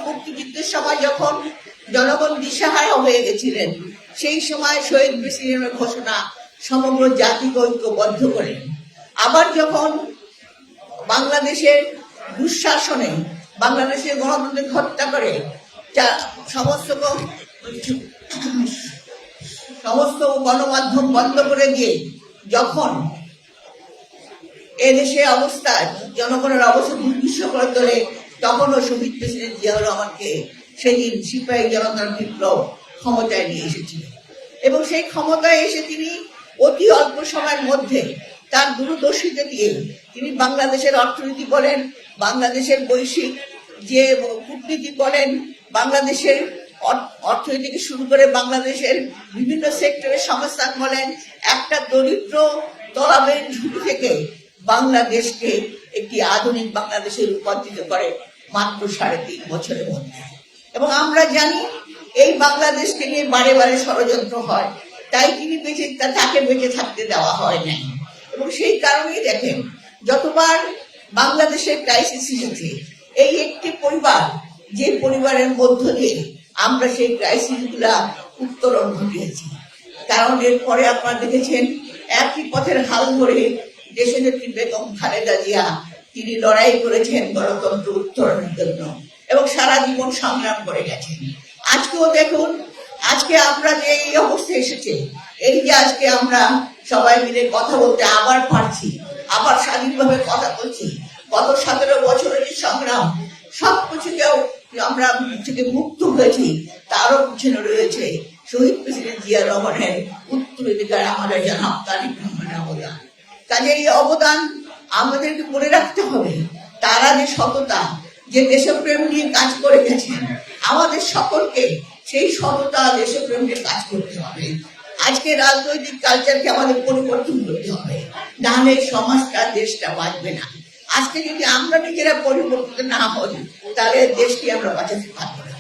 মুক্তিযুদ্ধের সময় যখন জনগণ দিশাহারা হয়ে গেছিলেন, সেই সময় শহীদ প্রেসিডেন্টের ঘোষণা সমগ্র জাতিকে ঐক্যবদ্ধ করেন। আবার যখন বাংলাদেশের দুঃশাসনে বাংলাদেশের গণতন্ত্রকে হত্যা করে সমস্ত গণমাধ্যম বন্ধ করে দিয়ে যখন এদেশে অবস্থা জনগণের অবস্থা দুর্বিষ করে তোলে, তখনও শহীদ প্রেসিডেন্ট জিয়াউর রহমানকে সেদিন সিপাহী জনতার বিপ্লব ক্ষমতায় নিয়ে এসেছিল এবং সেই ক্ষমতায় এসে তিনি অতি অল্প সময়ের মধ্যে তার দূরদর্শিতা দিয়ে তিনি বাংলাদেশের অর্থনীতি বলেন, বাংলাদেশের বৈশ্বিক যে কূটনীতি বলেন, বাংলাদেশের অর্থনীতি থেকে শুরু করে বাংলাদেশের বিভিন্ন সেক্টরের সংস্থান বলেন, একটা দরিদ্র তলাবের ঝুঁকি থেকে বাংলাদেশকে একটি আধুনিক বাংলাদেশে রূপান্তরিত করে মাত্র 3.5 বছরের মধ্যে। এবং আমরা জানি এই বাংলাদেশকে নিয়ে বারে বারে ষড়যন্ত্র হয়, তাই তিনি তাকে বেঁচে থাকতে দেওয়া হয় নাই। এবং সেই কারণেই দেখেন যতবার বাংলাদেশের ক্রাইসিস এসেছে, এই একটি পরিবার যে পরিবারের মধ্য দিয়ে আমরা সেই ক্রাইসিস গুলা উত্তরণ ঘটিয়েছি। কারণ এরপরে আপনারা দেখেছেন একই পথের হাল ধরে দেশনেত্রী বেগম খালেদা জিয়া তিনি লড়াই করেছেন গণতন্ত্র উত্তরণের জন্য এবং সারা জীবন সংগ্রাম করে গেছেন। আজকেও দেখুন, আজকে আমরা যে এই অবস্থায় এসেছে, এই যে আজকে আমরা সবাই মিলে কথা বলতে আবার পারছি, আবার স্বাধীনভাবে কথা বলছি, গত 17 বছরের সংগ্রাম সবকিছুকেও আমরা থেকে মুক্ত হয়েছি, তারও পিছনে রয়েছে শহীদ প্রেসিডেন্ট জিয়া রহমানের উত্তরাধিকার আমাদের জনাব তারেক রহমানের অবদান। কাজে এই অবদান আমাদেরকে মনে রাখতে হবে। তারা যে সততা, যে দেশপ্রেম নিয়ে কাজ করে গেছেন, আমাদের সকলকে সেই সততা দেশপ্রেম নিয়ে কাজ করতে হবে। আজকে রাজনৈতিক কালচারকে আমাদের পরিবর্তন করতে হবে, নাহলে সমাজটা দেশটা বাঁচবে না। আজকে যদি আমরা নিজেরা পরিবর্তন না হই, তাহলে দেশকে আমরা বাঁচাতে পারবো না।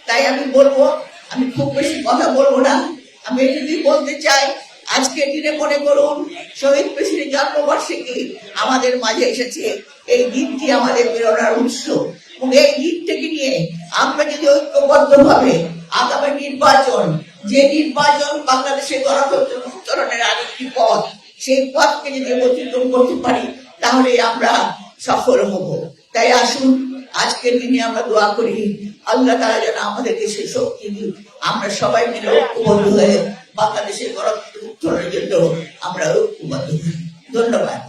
তাই আমি বলবো, আমি খুব বেশি কথা বলবো না, আমি যদি বলতে চাই, আজকে দিনে মনে করুন শহীদ প্রেসিডেন্ট জন্মবার্ষিকী আমাদের মাঝে এসেছে। এই দিনটি আমাদের প্রেরণার উৎস এবং এই দিনটাকে নিয়ে আমরা যদি ঐক্যবদ্ধ ভাবে আগামী নির্বাচন, যে নির্বাচন বাংলাদেশের গণতন্ত্র উত্তরণের আরেকটি পথ, সেই পথকে যদি অতিক্রম করতে পারি, তাহলে আমরা সফল হব। তাই আসুন আজকের দিনে আমরা দোয়া করি আল্লাহ তাআলা যেন আমাদেরকে সেই শক্তি দিন, আমরা সবাই মিলে ঐক্যবদ্ধ হয়ে বাংলাদেশের গণতন্ত্র উত্তরণের জন্য আমরা ঐক্যবদ্ধ হই। ধন্যবাদ।